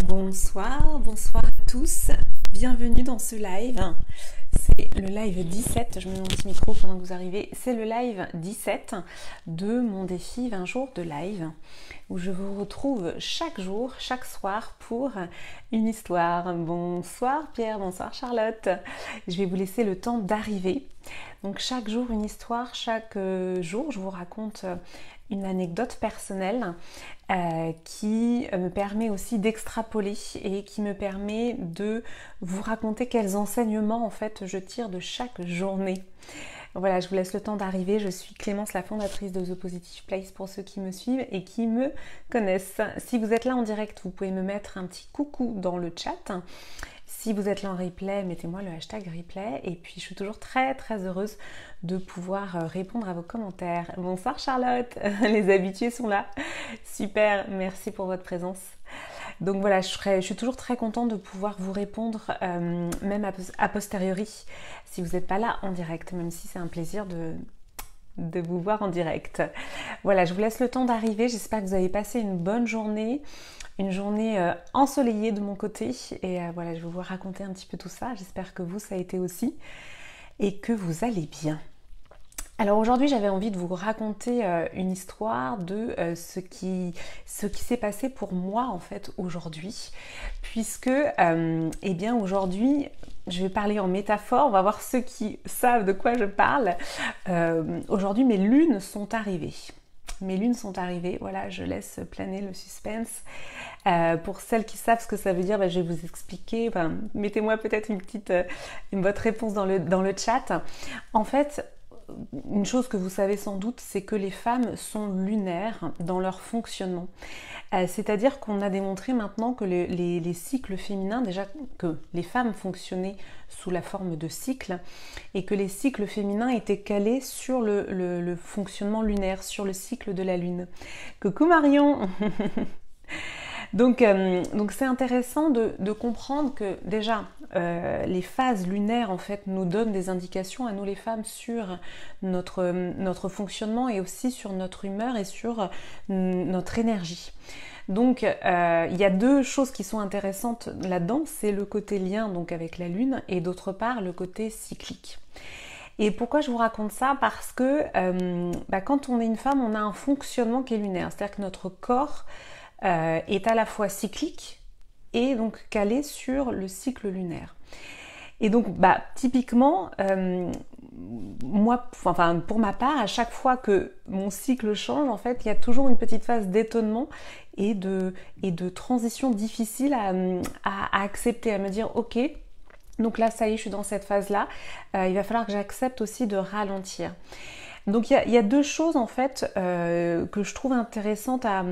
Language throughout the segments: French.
Bonsoir, bonsoir à tous, bienvenue dans ce live. C'est le live 17, je me mets mon petit micro pendant que vous arrivez. C'est le live 17 de mon défi 20 jours de live où je vous retrouve chaque jour, chaque soir pour une histoire. Bonsoir Pierre, bonsoir Charlotte. Je vais vous laisser le temps d'arriver. Donc chaque jour une histoire, chaque jour je vous raconte une anecdote personnelle qui me permet aussi d'extrapoler et qui me permet de vous raconter quels enseignements en fait je tire de chaque journée. Voilà, je vous laisse le temps d'arriver. Je suis Clémence, la fondatrice de The Positive Place pour ceux qui me suivent et qui me connaissent. Si vous êtes là en direct, vous pouvez me mettre un petit coucou dans le chat. Si vous êtes là en replay, mettez-moi le hashtag replay. Et puis, je suis toujours très heureuse de pouvoir répondre à vos commentaires. Bonsoir Charlotte, les habitués sont là. Super, merci pour votre présence. Donc voilà, je suis toujours très contente de pouvoir vous répondre, même a posteriori, si vous n'êtes pas là en direct, même si c'est un plaisir de vous voir en direct. Voilà, je vous laisse le temps d'arriver. J'espère que vous avez passé une bonne journée. Une journée ensoleillée de mon côté et voilà, je vais vous raconter un petit peu tout ça. J'espère que vous, ça a été aussi et que vous allez bien. Alors aujourd'hui, j'avais envie de vous raconter une histoire de ce qui s'est passé pour moi en fait aujourd'hui, puisque eh bien aujourd'hui, je vais parler en métaphore, on va voir ceux qui savent de quoi je parle. Aujourd'hui, mes lunes sont arrivées. Mes lunes sont arrivées, voilà, je laisse planer le suspense. Pour celles qui savent ce que ça veut dire, je vais vous expliquer. Mettez-moi peut-être votre réponse dans le chat. En fait, une chose que vous savez sans doute, c'est que les femmes sont lunaires dans leur fonctionnement. C'est-à-dire qu'on a démontré maintenant que les cycles féminins, déjà que les femmes fonctionnaient sous la forme de cycles et que les cycles féminins étaient calés sur le fonctionnement lunaire, sur le cycle de la lune. Coucou Marion. Donc c'est intéressant de comprendre que déjà les phases lunaires en fait nous donnent des indications à nous les femmes sur notre fonctionnement et aussi sur notre humeur et sur notre énergie. Donc il y a deux choses qui sont intéressantes là-dedans, c'est le côté lien donc avec la lune et d'autre part le côté cyclique. Et pourquoi je vous raconte ça? Parce que quand on est une femme, on a un fonctionnement qui est lunaire, c'est-à-dire que notre corps est à la fois cyclique et donc calé sur le cycle lunaire. Et donc typiquement, pour ma part, à chaque fois que mon cycle change, en fait, il y a toujours une petite phase d'étonnement et de transition difficile à accepter, à me dire ok, donc là ça y est, je suis dans cette phase-là, il va falloir que j'accepte aussi de ralentir. Donc il y a deux choses en fait que je trouve intéressantes à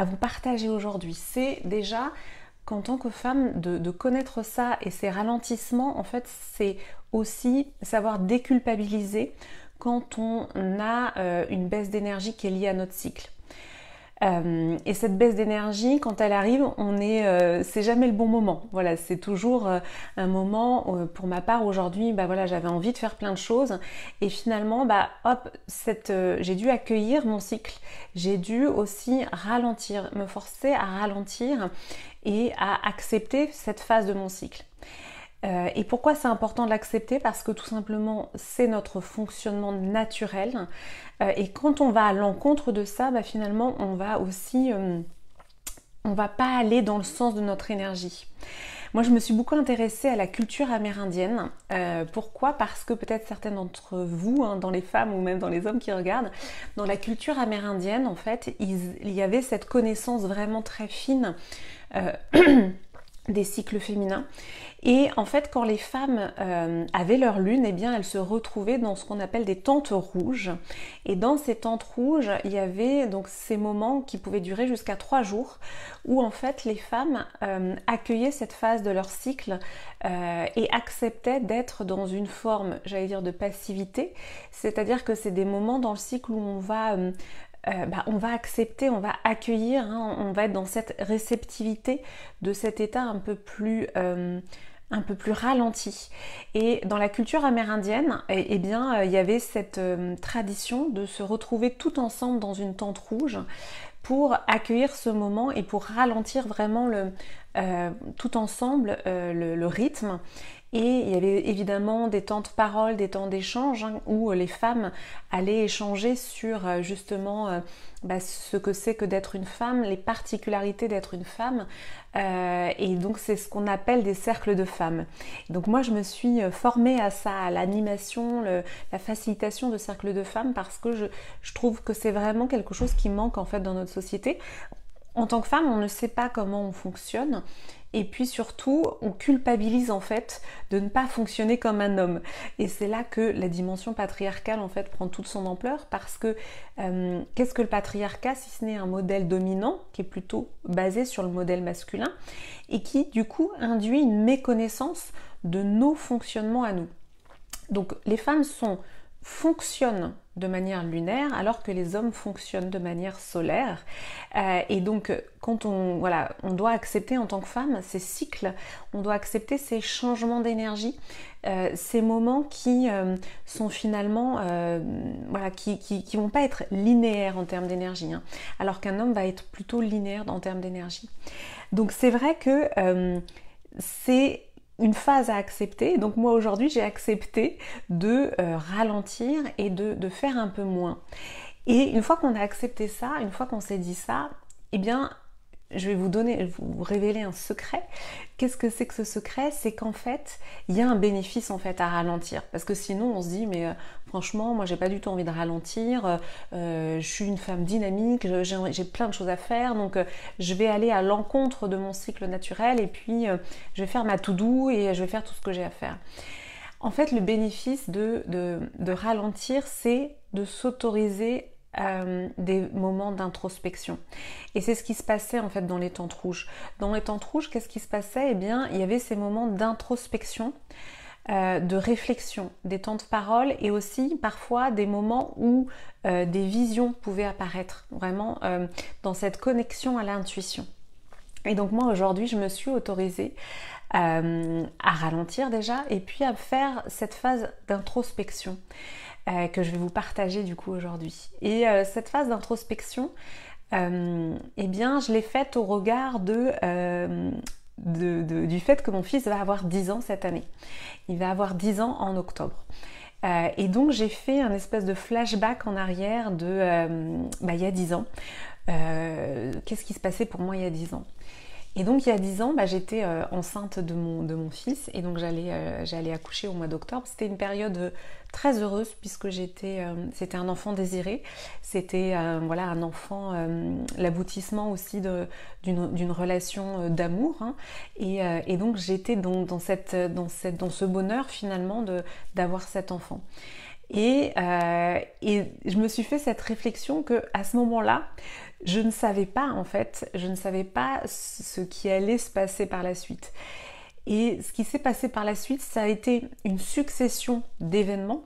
vous partager aujourd'hui. C'est déjà qu'en tant que femme de connaître ça et ces ralentissements, en fait c'est aussi savoir déculpabiliser quand on a une baisse d'énergie qui est liée à notre cycle. Et cette baisse d'énergie, quand elle arrive, c'est jamais le bon moment. Voilà, c'est toujours un moment, pour ma part aujourd'hui, j'avais envie de faire plein de choses et finalement, j'ai dû accueillir mon cycle. J'ai dû aussi ralentir, me forcer à ralentir et à accepter cette phase de mon cycle. Et pourquoi c'est important de l'accepter? Parce que tout simplement c'est notre fonctionnement naturel et quand on va à l'encontre de ça, finalement on va aussi on va pas aller dans le sens de notre énergie. Moi je me suis beaucoup intéressée à la culture amérindienne. Pourquoi? Parce que peut-être certaines d'entre vous, dans les femmes ou même dans les hommes qui regardent, dans la culture amérindienne en fait il y avait cette connaissance vraiment très fine des cycles féminins. Et en fait, quand les femmes avaient leur lune, elles se retrouvaient dans ce qu'on appelle des tentes rouges. Et dans ces tentes rouges, il y avait donc ces moments qui pouvaient durer jusqu'à 3 jours, où en fait les femmes accueillaient cette phase de leur cycle et acceptaient d'être dans une forme, j'allais dire, de passivité. C'est-à-dire que c'est des moments dans le cycle où on va accepter, on va accueillir, on va être dans cette réceptivité de cet état un peu plus ralenti. Et dans la culture amérindienne, il y avait cette tradition de se retrouver tout ensemble dans une tente rouge pour accueillir ce moment et pour ralentir vraiment tout ensemble le rythme. Et il y avait évidemment des temps de parole, des temps d'échange où les femmes allaient échanger sur justement ce que c'est que d'être une femme, les particularités d'être une femme. Et donc c'est ce qu'on appelle des cercles de femmes. Donc moi je me suis formée à ça, à l'animation, la facilitation de cercles de femmes parce que je trouve que c'est vraiment quelque chose qui manque en fait dans notre société. En tant que femme, on ne sait pas comment on fonctionne et puis surtout, on culpabilise en fait de ne pas fonctionner comme un homme. Et c'est là que la dimension patriarcale en fait prend toute son ampleur parce que qu'est-ce que le patriarcat si ce n'est un modèle dominant qui est plutôt basé sur le modèle masculin et qui du coup induit une méconnaissance de nos fonctionnements à nous. Donc les femmes fonctionnent de manière lunaire alors que les hommes fonctionnent de manière solaire et donc quand on doit accepter en tant que femme ces cycles, on doit accepter ces changements d'énergie, ces moments qui sont finalement qui vont pas être linéaires en termes d'énergie alors qu'un homme va être plutôt linéaire en termes d'énergie. Donc c'est vrai que c'est une phase à accepter. Donc moi aujourd'hui j'ai accepté de ralentir et de faire un peu moins. Et une fois qu'on a accepté ça, une fois qu'on s'est dit ça, eh bien je vais vous révéler un secret. Qu'est-ce que c'est que ce secret? C'est qu'en fait, il y a un bénéfice en fait à ralentir. Parce que sinon, on se dit, mais franchement, moi, j'ai pas du tout envie de ralentir. Je suis une femme dynamique, j'ai plein de choses à faire. Donc, je vais aller à l'encontre de mon cycle naturel et puis je vais faire ma to-do et je vais faire tout ce que j'ai à faire. En fait, le bénéfice de ralentir, c'est de s'autoriser des moments d'introspection. Et c'est ce qui se passait en fait dans les tentes rouges. Dans les tentes rouges, qu'est-ce qui se passait? Eh bien, il y avait ces moments d'introspection, de réflexion, des temps de parole et aussi parfois des moments où des visions pouvaient apparaître, vraiment dans cette connexion à l'intuition. Et donc moi aujourd'hui, je me suis autorisée à ralentir déjà et puis à faire cette phase d'introspection. Que je vais vous partager du coup aujourd'hui. Et cette phase d'introspection, eh bien, je l'ai faite au regard du fait que mon fils va avoir 10 ans cette année. Il va avoir 10 ans en octobre. Et donc, j'ai fait un espèce de flashback en arrière il y a 10 ans. Qu'est-ce qui se passait pour moi il y a 10 ans? Et donc il y a 10 ans, j'étais enceinte de mon fils et donc j'allais accoucher au mois d'octobre. C'était une période très heureuse puisque c'était un enfant désiré. C'était un enfant, l'aboutissement aussi d'une relation d'amour. Et donc j'étais dans ce bonheur finalement d'avoir cet enfant. Et je me suis fait cette réflexion que à ce moment-là, je ne savais pas ce qui allait se passer par la suite. Et ce qui s'est passé par la suite, ça a été une succession d'événements,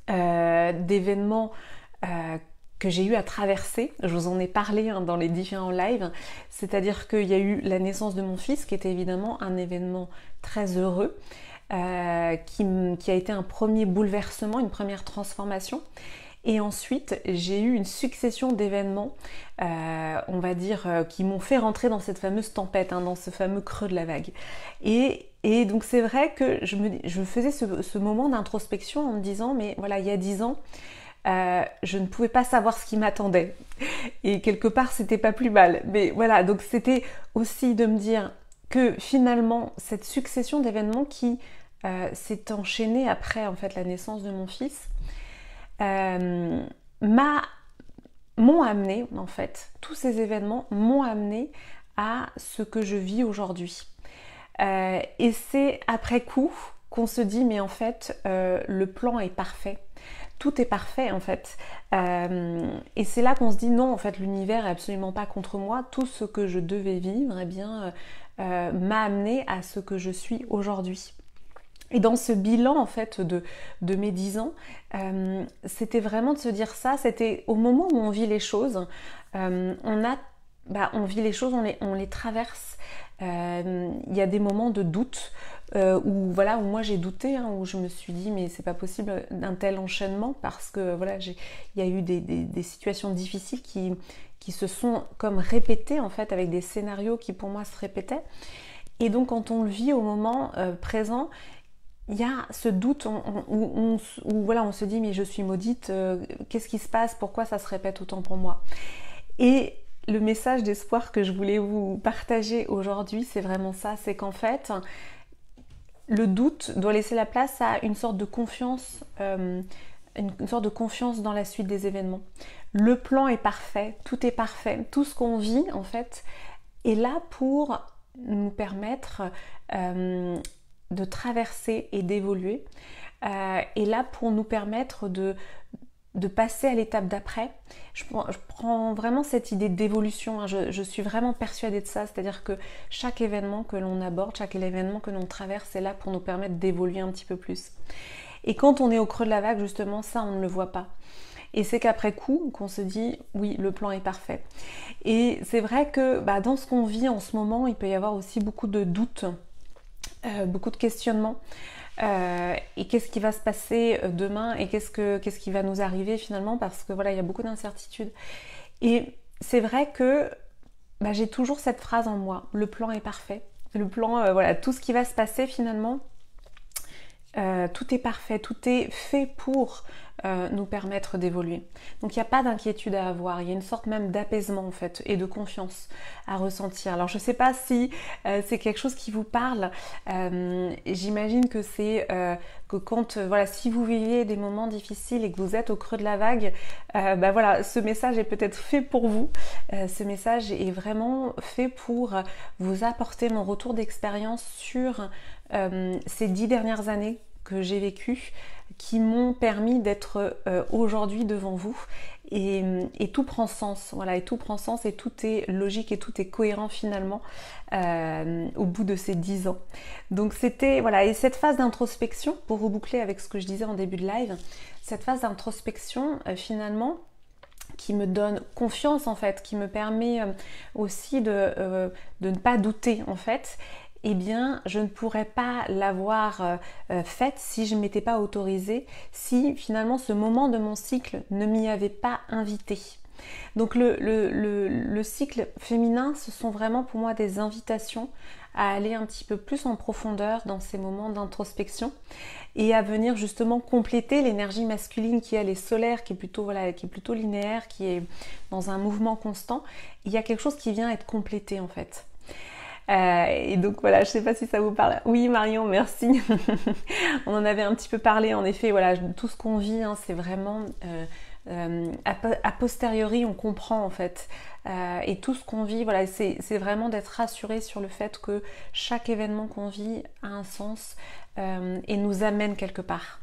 que j'ai eu à traverser. Je vous en ai parlé dans les différents lives. C'est-à-dire qu'il y a eu la naissance de mon fils, qui était évidemment un événement très heureux, qui a été un premier bouleversement, une première transformation. Et ensuite, j'ai eu une succession d'événements, on va dire, qui m'ont fait rentrer dans cette fameuse tempête, dans ce fameux creux de la vague. Et donc c'est vrai que je faisais ce moment d'introspection en me disant, mais voilà, il y a 10 ans, je ne pouvais pas savoir ce qui m'attendait. Et quelque part, c'était pas plus mal. Mais voilà, donc c'était aussi de me dire que finalement, cette succession d'événements qui s'est enchaînée après en fait la naissance de mon fils, m'ont amené, en fait, tous ces événements m'ont amené à ce que je vis aujourd'hui. Et c'est après coup qu'on se dit, mais en fait, le plan est parfait. Tout est parfait, en fait. Et c'est là qu'on se dit, non, en fait, l'univers est absolument pas contre moi. Tout ce que je devais vivre, eh bien, m'a amené à ce que je suis aujourd'hui. Et dans ce bilan en fait de mes 10 ans, c'était vraiment de se dire ça, c'était au moment où on vit les choses, on vit les choses, on les traverse. Il y a des moments de doute où moi j'ai douté, où je me suis dit mais c'est pas possible d'un tel enchaînement parce que il y a eu des situations difficiles qui qui se sont comme répétés en fait, avec des scénarios qui pour moi se répétaient. Et donc quand on le vit au moment présent, il y a ce doute où voilà, on se dit mais je suis maudite, qu'est-ce qui se passe, pourquoi ça se répète autant pour moi? Et le message d'espoir que je voulais vous partager aujourd'hui, c'est vraiment ça, c'est qu'en fait, le doute doit laisser la place à une sorte de confiance, une sorte de confiance dans la suite des événements. Le plan est parfait, tout ce qu'on vit en fait est là pour nous permettre de traverser et d'évoluer, est là pour nous permettre de passer à l'étape d'après. Je prends vraiment cette idée d'évolution, hein. Je suis vraiment persuadée de ça, c'est-à-dire que chaque événement que l'on aborde, chaque événement que l'on traverse est là pour nous permettre d'évoluer un petit peu plus. Et quand on est au creux de la vague, justement, ça on ne le voit pas. Et c'est qu'après coup qu'on se dit oui, le plan est parfait. Et c'est vrai que dans ce qu'on vit en ce moment, il peut y avoir aussi beaucoup de doutes, beaucoup de questionnements. Et qu'est-ce qui va se passer demain et qu'est-ce qui va nous arriver finalement, parce que voilà, il y a beaucoup d'incertitudes. Et c'est vrai que j'ai toujours cette phrase en moi, le plan est parfait. Le plan, voilà, tout ce qui va se passer finalement, tout est parfait, tout est fait pour nous permettre d'évoluer. Donc il n'y a pas d'inquiétude à avoir, il y a une sorte même d'apaisement en fait et de confiance à ressentir. Alors je ne sais pas si c'est quelque chose qui vous parle, j'imagine que c'est que quand, voilà, si vous vivez des moments difficiles et que vous êtes au creux de la vague, voilà, ce message est peut-être fait pour vous, ce message est vraiment fait pour vous apporter mon retour d'expérience sur ces 10 dernières années que j'ai vécues, qui m'ont permis d'être aujourd'hui devant vous, et tout prend sens, voilà, et tout prend sens et tout est logique et tout est cohérent finalement au bout de ces 10 ans. Donc c'était, voilà, et cette phase d'introspection, pour reboucler avec ce que je disais en début de live, cette phase d'introspection finalement qui me donne confiance en fait, qui me permet aussi de ne pas douter en fait, eh bien, je ne pourrais pas l'avoir faite si je ne m'étais pas autorisée, si finalement ce moment de mon cycle ne m'y avait pas invité. Donc le cycle féminin, ce sont vraiment pour moi des invitations à aller un petit peu plus en profondeur dans ces moments d'introspection et à venir justement compléter l'énergie masculine qui elle est solaire, qui est plutôt, voilà, qui est plutôt linéaire, qui est dans un mouvement constant. Il y a quelque chose qui vient être complété en fait. Et donc voilà, je ne sais pas si ça vous parle. Oui Marion, merci. On en avait un petit peu parlé, en effet, voilà, tout ce qu'on vit, hein, c'est vraiment a posteriori on comprend en fait. Et tout ce qu'on vit, voilà, c'est vraiment d'être rassuré sur le fait que chaque événement qu'on vit a un sens et nous amène quelque part.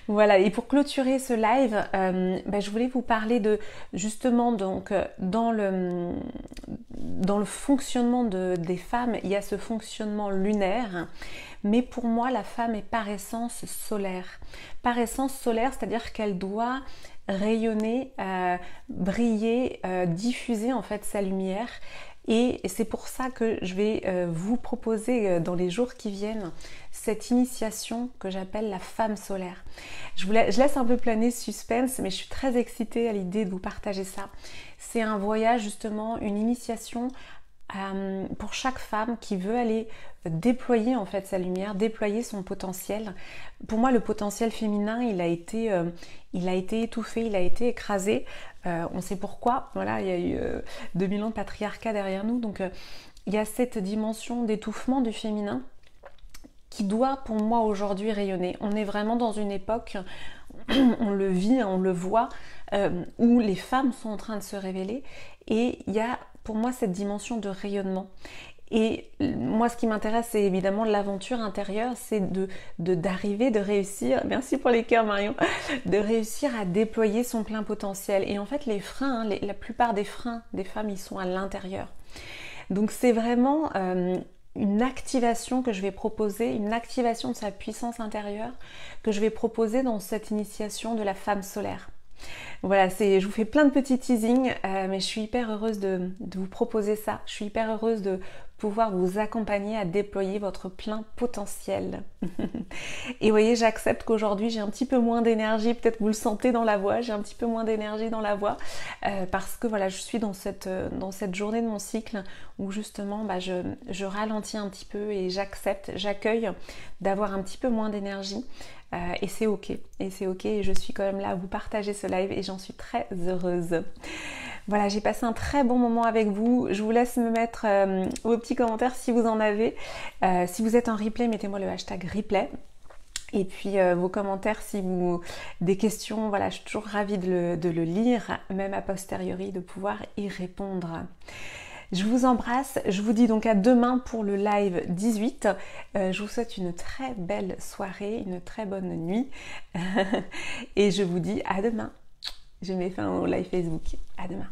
Voilà, et pour clôturer ce live, je voulais vous parler de justement donc dans le fonctionnement des femmes, il y a ce fonctionnement lunaire, mais pour moi la femme est par essence solaire. Par essence solaire, c'est-à-dire qu'elle doit rayonner, briller, diffuser en fait sa lumière. Et c'est pour ça que je vais vous proposer dans les jours qui viennent cette initiation que j'appelle la femme solaire. Je laisse un peu planer ce suspense, mais je suis très excitée à l'idée de vous partager ça. C'est un voyage justement, une initiation pour chaque femme qui veut aller déployer en fait sa lumière, déployer son potentiel. Pour moi, le potentiel féminin, il a été étouffé, il a été écrasé. On sait pourquoi. Voilà, il y a eu 2000 ans de patriarcat derrière nous, donc il y a cette dimension d'étouffement du féminin qui doit pour moi aujourd'hui rayonner. On est vraiment dans une époque, on le vit, on le voit, où les femmes sont en train de se révéler, et il y a pour moi cette dimension de rayonnement. Et moi ce qui m'intéresse, c'est évidemment l'aventure intérieure, c'est d'arriver, de réussir, merci pour les cœurs Marion, de réussir à déployer son plein potentiel. Et en fait les freins, hein, la plupart des freins des femmes, ils sont à l'intérieur. Donc c'est vraiment une activation que je vais proposer, une activation de sa puissance intérieure que je vais proposer dans cette initiation de la femme solaire. Voilà, je vous fais plein de petits teasings, mais je suis hyper heureuse de vous proposer ça. Je suis hyper heureuse de pouvoir vous accompagner à déployer votre plein potentiel. Et vous voyez, j'accepte qu'aujourd'hui j'ai un petit peu moins d'énergie, peut-être que vous le sentez dans la voix, j'ai un petit peu moins d'énergie dans la voix, parce que voilà, je suis dans cette journée de mon cycle où justement je ralentis un petit peu et j'accepte, j'accueille d'avoir un petit peu moins d'énergie. Et c'est ok, et je suis quand même là à vous partager ce live et j'en suis très heureuse. Voilà, j'ai passé un très bon moment avec vous. Je vous laisse me mettre vos petits commentaires si vous en avez. Si vous êtes en replay, mettez-moi le hashtag replay. Et puis vos commentaires, si vous des questions, voilà, je suis toujours ravie de le lire, même a posteriori, de pouvoir y répondre. Je vous embrasse, je vous dis donc à demain pour le live 18. Je vous souhaite une très belle soirée, une très bonne nuit. Et je vous dis à demain. Je mets fin au live Facebook. À demain.